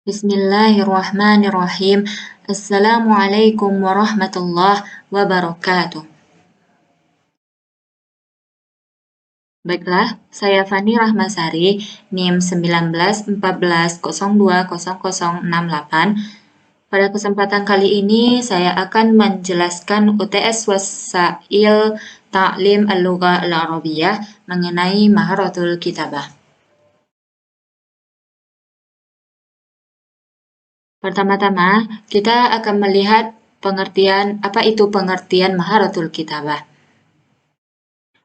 Bismillahirrahmanirrahim. Assalamualaikum warahmatullahi wabarakatuh. Baiklah, saya Fani Rahmasari, NIM 1914020068. Pada kesempatan kali ini, saya akan menjelaskan UTS Wasail Ta'lim Al-Lughah Al-Arabiyah mengenai Maharatul Kitabah. Pertama-tama, kita akan melihat apa itu pengertian Maharatul Kitabah.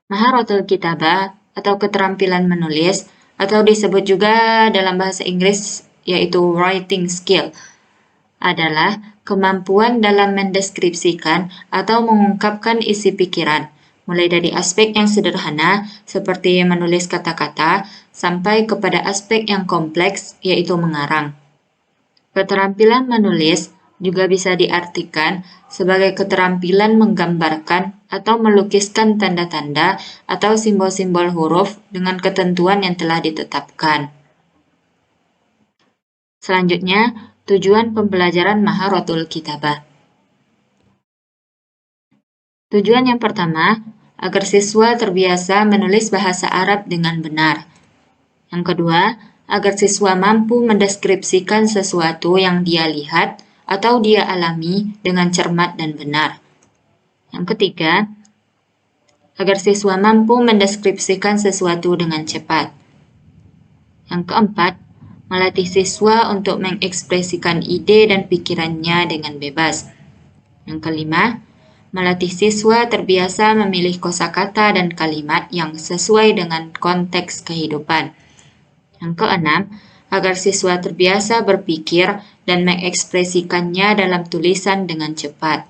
Maharatul Kitabah atau keterampilan menulis atau disebut juga dalam bahasa Inggris yaitu writing skill adalah kemampuan dalam mendeskripsikan atau mengungkapkan isi pikiran, mulai dari aspek yang sederhana seperti menulis kata-kata sampai kepada aspek yang kompleks yaitu mengarang. Keterampilan menulis juga bisa diartikan sebagai keterampilan menggambarkan atau melukiskan tanda-tanda atau simbol-simbol huruf dengan ketentuan yang telah ditetapkan. Selanjutnya, tujuan pembelajaran Maharatul Kitabah. Tujuan yang pertama, agar siswa terbiasa menulis bahasa Arab dengan benar. Yang kedua, agar siswa mampu mendeskripsikan sesuatu yang dia lihat atau dia alami dengan cermat dan benar. Yang ketiga, agar siswa mampu mendeskripsikan sesuatu dengan cepat. Yang keempat, melatih siswa untuk mengekspresikan ide dan pikirannya dengan bebas. Yang kelima, melatih siswa terbiasa memilih kosakata dan kalimat yang sesuai dengan konteks kehidupan. Yang keenam, agar siswa terbiasa berpikir dan mengekspresikannya dalam tulisan dengan cepat.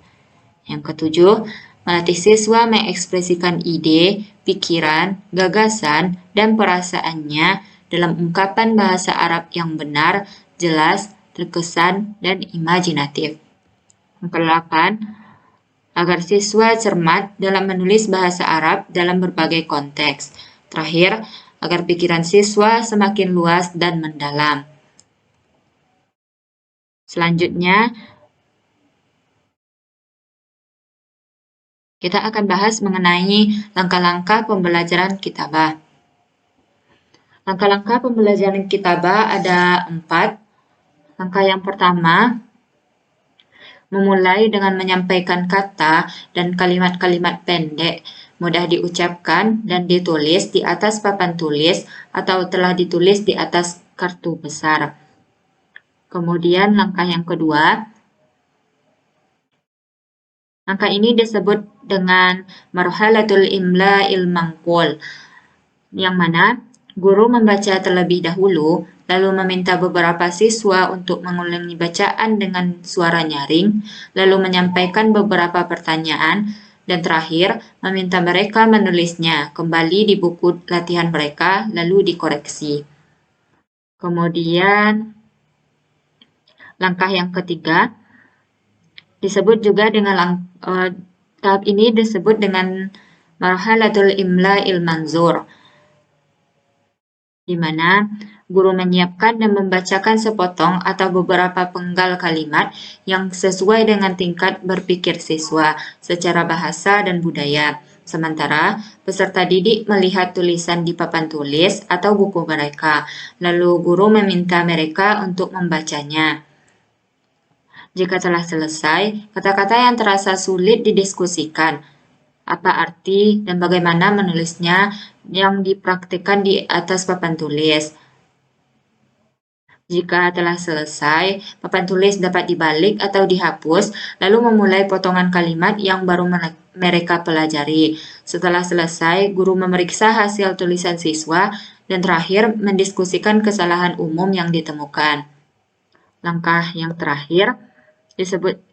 Yang ketujuh, melatih siswa mengekspresikan ide, pikiran, gagasan, dan perasaannya dalam ungkapan bahasa Arab yang benar, jelas, terkesan, dan imajinatif. Yang kedelapan, agar siswa cermat dalam menulis bahasa Arab dalam berbagai konteks. Terakhir, agar pikiran siswa semakin luas dan mendalam. Selanjutnya, kita akan bahas mengenai langkah-langkah pembelajaran kitabah. Langkah-langkah pembelajaran kitabah ada 4. Langkah yang pertama, memulai dengan menyampaikan kata dan kalimat-kalimat pendek, mudah diucapkan dan ditulis di atas papan tulis atau telah ditulis di atas kartu besar. Kemudian langkah yang kedua, langkah ini disebut dengan marhalatul imla'il manqul, yang mana guru membaca terlebih dahulu, lalu meminta beberapa siswa untuk mengulangi bacaan dengan suara nyaring, lalu menyampaikan beberapa pertanyaan, dan terakhir meminta mereka menulisnya kembali di buku latihan mereka, lalu dikoreksi. Kemudian langkah yang ketiga disebut juga dengan tahap ini disebut dengan marhalatul imla'il manzur, di mana guru menyiapkan dan membacakan sepotong atau beberapa penggal kalimat yang sesuai dengan tingkat berpikir siswa secara bahasa dan budaya. Sementara peserta didik melihat tulisan di papan tulis atau buku mereka, lalu guru meminta mereka untuk membacanya. Jika telah selesai, kata-kata yang terasa sulit didiskusikan, apa arti dan bagaimana menulisnya yang dipraktikkan di atas papan tulis. Jika telah selesai, papan tulis dapat dibalik atau dihapus, lalu memulai potongan kalimat yang baru mereka pelajari. Setelah selesai, guru memeriksa hasil tulisan siswa dan terakhir mendiskusikan kesalahan umum yang ditemukan. Langkah yang terakhir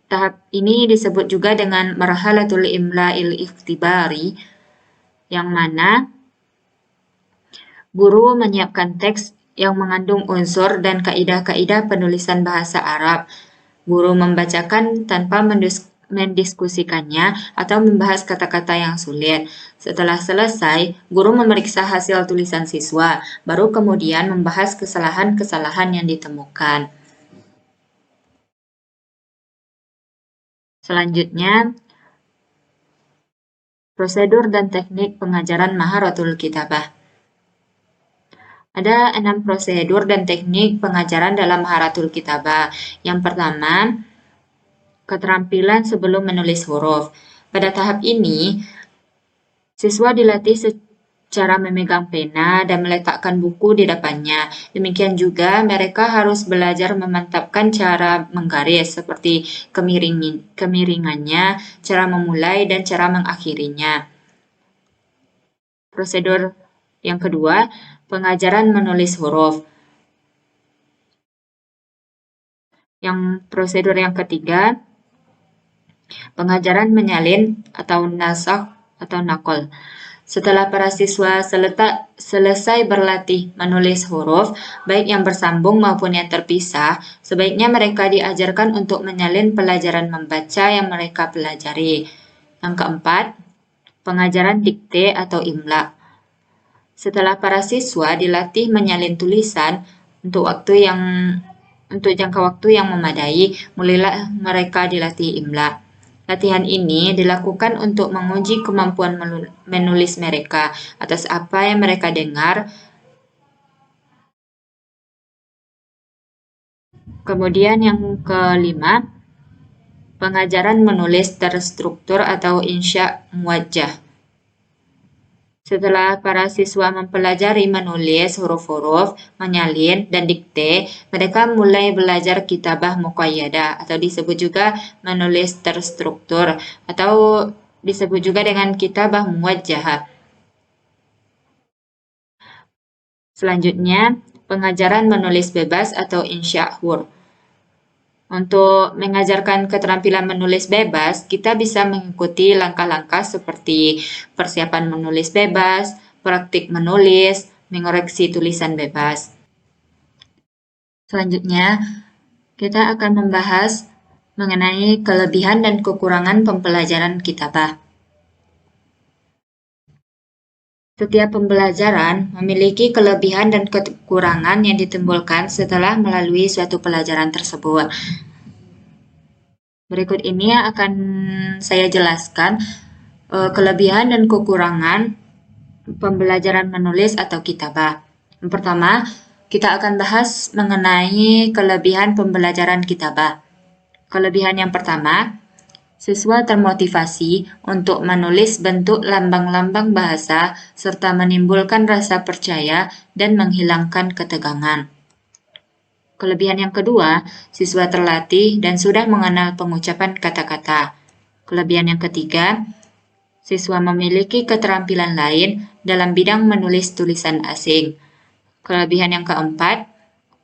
tahap ini disebut juga dengan marhalatul imla'il ikhtibari, yang mana guru menyiapkan teks yang mengandung unsur dan kaidah-kaidah penulisan bahasa Arab. Guru membacakan tanpa mendiskusikannya atau membahas kata-kata yang sulit. Setelah selesai, guru memeriksa hasil tulisan siswa, baru kemudian membahas kesalahan-kesalahan yang ditemukan. Selanjutnya, prosedur dan teknik pengajaran Maharatul Kitabah. Ada 6 prosedur dan teknik pengajaran dalam Maharatul Kitabah. Yang pertama, keterampilan sebelum menulis huruf. Pada tahap ini, siswa dilatih secara memegang pena dan meletakkan buku di depannya. Demikian juga mereka harus belajar memantapkan cara menggaris seperti kemiringannya, cara memulai, dan cara mengakhirinya. Prosedur yang kedua, pengajaran menulis huruf. Prosedur yang ketiga, pengajaran menyalin atau nasakh atau nakol. Setelah para siswa selesai berlatih menulis huruf, baik yang bersambung maupun yang terpisah, sebaiknya mereka diajarkan untuk menyalin pelajaran membaca yang mereka pelajari. Yang keempat, pengajaran dikte atau imla. Setelah para siswa dilatih menyalin tulisan untuk jangka waktu yang memadai, mulailah mereka dilatih imla. Latihan ini dilakukan untuk menguji kemampuan menulis mereka atas apa yang mereka dengar. Kemudian yang kelima, pengajaran menulis terstruktur atau insya muwajjah. Setelah para siswa mempelajari menulis huruf-huruf, menyalin, dan dikte, mereka mulai belajar kitabah muqayyadah atau disebut juga menulis terstruktur atau disebut juga dengan kitabah muwajjahah. Selanjutnya, pengajaran menulis bebas atau insya hur. Untuk mengajarkan keterampilan menulis bebas, kita bisa mengikuti langkah-langkah seperti persiapan menulis bebas, praktik menulis, mengoreksi tulisan bebas. Selanjutnya, kita akan membahas mengenai kelebihan dan kekurangan pembelajaran kitabah. Setiap pembelajaran memiliki kelebihan dan kekurangan yang ditimbulkan setelah melalui suatu pelajaran tersebut. Berikut ini akan saya jelaskan kelebihan dan kekurangan pembelajaran menulis atau kitabah. Yang pertama, kita akan bahas mengenai kelebihan pembelajaran kitabah. Kelebihan yang pertama, siswa termotivasi untuk menulis bentuk lambang-lambang bahasa serta menimbulkan rasa percaya dan menghilangkan ketegangan. Kelebihan yang kedua, siswa terlatih dan sudah mengenal pengucapan kata-kata. Kelebihan yang ketiga, siswa memiliki keterampilan lain dalam bidang menulis tulisan asing. Kelebihan yang keempat,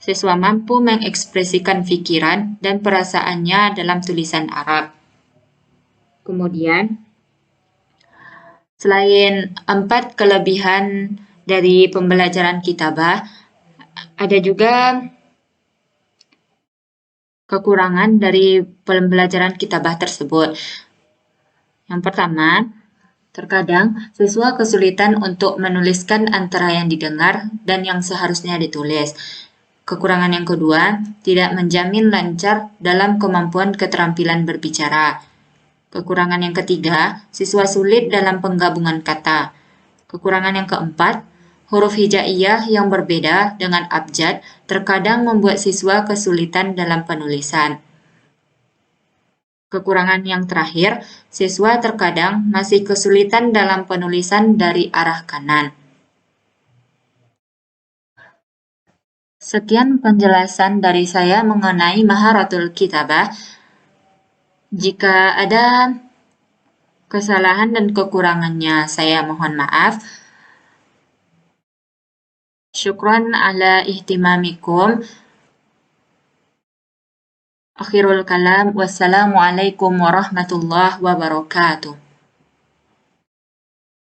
siswa mampu mengekspresikan pikiran dan perasaannya dalam tulisan Arab. Kemudian, selain 4 kelebihan dari pembelajaran kitabah, ada juga kekurangan dari pembelajaran kitabah tersebut. Yang pertama, terkadang siswa kesulitan untuk menuliskan antara yang didengar dan yang seharusnya ditulis. Kekurangan yang kedua, tidak menjamin lancar dalam kemampuan keterampilan berbicara. Kekurangan yang ketiga, siswa sulit dalam penggabungan kata. Kekurangan yang keempat, huruf hijaiyah yang berbeda dengan abjad terkadang membuat siswa kesulitan dalam penulisan. Kekurangan yang terakhir, siswa terkadang masih kesulitan dalam penulisan dari arah kanan. Sekian penjelasan dari saya mengenai Maharatul Kitabah. Jika ada kesalahan dan kekurangannya, saya mohon maaf. Syukran ala ihtimamikum. Akhirul kalam. Wassalamualaikum warahmatullahi wabarakatuh.